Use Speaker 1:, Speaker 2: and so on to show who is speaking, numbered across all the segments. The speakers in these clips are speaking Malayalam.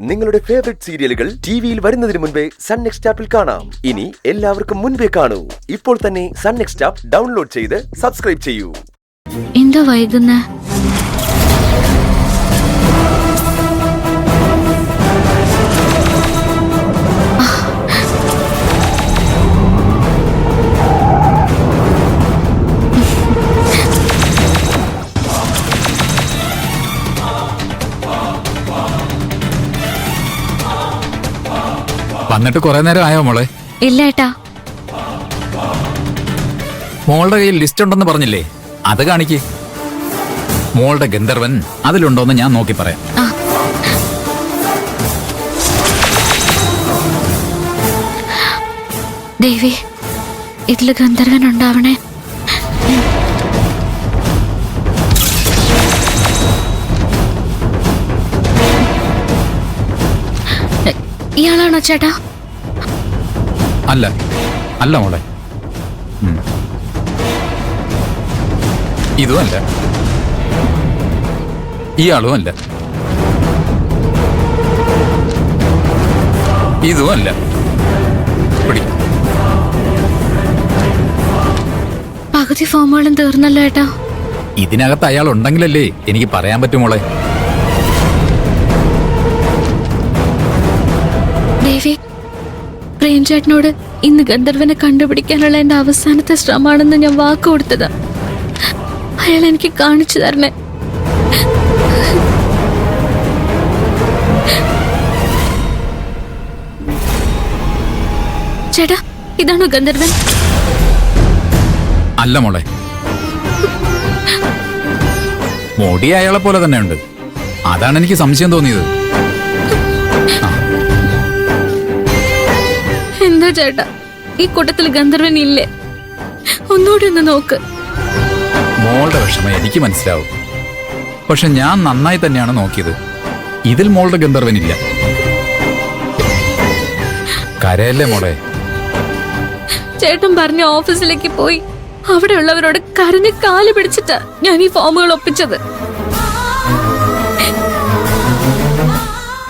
Speaker 1: നിങ്ങളുടെ ഫേവറേറ്റ് സീരിയലുകൾ ടിവിയിൽ വരുന്നതിന് മുൻപേ സൺ നെക്സ്റ്റ് ആപ്പിൽ കാണാം. ഇനി എല്ലാവർക്കും മുൻപേ കാണൂ. ഇപ്പോൾ തന്നെ സൺ നെക്സ്റ്റ് ആപ്പ് ഡൗൺലോഡ് ചെയ്ത് സബ്സ്ക്രൈബ് ചെയ്യൂ.
Speaker 2: എന്താ വൈകുന്ന?
Speaker 3: വന്നിട്ട് കുറെ നേരം ആയോ മോളെ?
Speaker 2: ഇല്ല ഏട്ടാ.
Speaker 3: മോളുടെ കയ്യിൽ ലിസ്റ്റ് ഉണ്ടെന്ന് പറഞ്ഞില്ലേ, അത് കാണിക്ക്. മോളുടെ ഗന്ധർവൻ അതിലുണ്ടോന്ന് ഞാൻ നോക്കി പറയാം.
Speaker 2: ദേവി, ഇതില് ഗന്ധർവൻ ഉണ്ടാവണേ. ഇയാളാണോ ചേട്ടാ?
Speaker 3: അല്ല അല്ല മോളെ, ഇതും അല്ല, ഇയാളും അല്ല, ഇതും അല്ല.
Speaker 2: പകുതി ഫോമുകളും തീർന്നല്ലോ ഏട്ടാ.
Speaker 3: ഇതിനകത്ത് അയാൾ ഉണ്ടെങ്കിലല്ലേ എനിക്ക് പറയാൻ പറ്റും മോളെ.
Speaker 2: ദേവി, പ്രേംചേട്ടനോട് ഇന്ന് ഗന്ധർവനെ കണ്ടുപിടിക്കാനുള്ള എന്റെ അവസാനത്തെ ശ്രമമാണെന്ന് ഞാൻ വാക്ക് കൊടുത്തത്. അയാൾ എനിക്ക് കാണിച്ചു തരണേ. ചേട്ടാ, ഇതാണോ ഗന്ധർവൻ?
Speaker 3: അല്ല മോളെ, മോടി അയാളെ പോലെ തന്നെ ഉണ്ട്. അതാണ് എനിക്ക് സംശയം തോന്നിയത്.
Speaker 2: എന്താ ചേട്ടാ, ഈ കൂട്ടത്തിൽ ഗന്ധർവൻ ഇല്ലേ? ഒന്നുകൂടി ഒന്ന് നോക്ക്.
Speaker 3: മോളുടെ വിഷമം എനിക്ക് മനസ്സിലാവും, പക്ഷെ ഞാൻ നന്നായി തന്നെയാണ് നോക്കിയത്. ഇതിൽ മോളുടെ ഗന്ധർവനില്ല. കരയല്ലേ മോളെ?
Speaker 2: ചേട്ടൻ പറഞ്ഞ ഓഫീസിലേക്ക് പോയി അവിടെയുള്ളവരോട് കരഞ്ഞ് കാല് പിടിച്ചിട്ടാ ഞാൻ ഈ ഫോമുകൾ ഒപ്പിച്ചത്.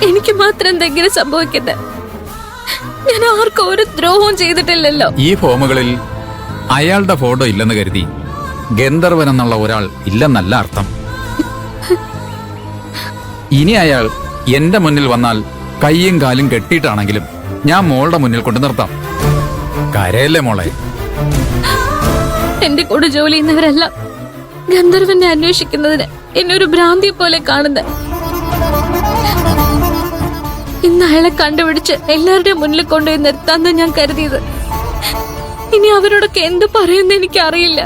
Speaker 2: എനിക്ക് മാത്രം എന്തെങ്കിലും സംഭവിക്കട്ടെ. ഞാൻ ആർക്കും ഒരു ദ്രോഹവും ചെയ്തിട്ടില്ലല്ലോ.
Speaker 3: ഈ ഫോമുകളിൽ അയാളുടെ ഫോട്ടോ ഇല്ലെന്ന് കരുതി ഗന്ധർവൻ എന്നുള്ള ഒരാൾ ഇല്ലെന്നല്ല അർത്ഥം. ഇനി അയാൾ എന്റെ മുന്നിൽ വന്നാൽ കയ്യും കാലും കെട്ടിയിട്ടാണെങ്കിലും ഞാൻ മോളുടെ മുന്നിൽ കൊണ്ട് നിർത്താം. കരയല്ലേ മോളെ?
Speaker 2: എന്റെ കൂടെ ജോലി ചെയ്യുന്നവരെല്ലാം ഗന്ധർവനെ അന്വേഷിക്കുന്നതിന് എന്നെ ഒരു ഭ്രാന്തിയെ പോലെ കാണുന്നത്. ഇന്ന് അയാളെ കണ്ടുപിടിച്ച് എല്ലാവരുടെയും മുന്നിൽ കൊണ്ടുപോയി നിർത്താന്ന് ഞാൻ കരുതിയത്. ഇനി അവരോടൊക്കെ എന്ത് പറയുമെന്ന് എനിക്കറിയില്ല.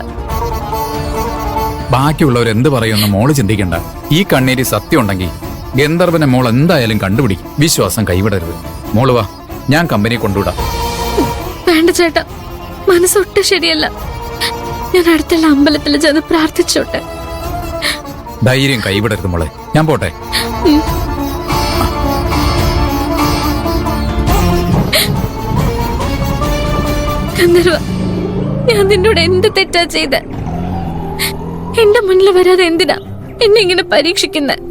Speaker 3: ബാക്കിയുള്ളവർ എന്ത് പറയുമെന്ന് മോള് ചിന്തിക്കണ്ട. ഈ കണ്ണീര് സത്യം ഉണ്ടെങ്കിൽ ഗന്ധർവനെ മോൾ എന്തായാലും കണ്ടുപിടിക്കും. വിശ്വാസം കൈവിടരുത്. മോള് വാ, ഞാൻ കമ്പനി കൊണ്ടുവിടാം.
Speaker 2: വേണ്ട ചേട്ടാ, മനസ്സൊട്ട് ശരിയല്ല. ഞാൻ അടുത്തുള്ള അമ്പലത്തിൽ ചെന്ന് പ്രാർത്ഥിച്ചോട്ടെ.
Speaker 3: ധൈര്യം കൈവിടരുത് മോളെ. ഞാൻ പോട്ടെ.
Speaker 2: ഗന്ധർവ, ഞാൻ നിന്നോട് എന്ത് തെറ്റാ ചെയ്ത? എന്റെ മുന്നിൽ വരാതെ എന്തിനാ എന്നെ ഇങ്ങനെ പരീക്ഷിക്കുന്നത്?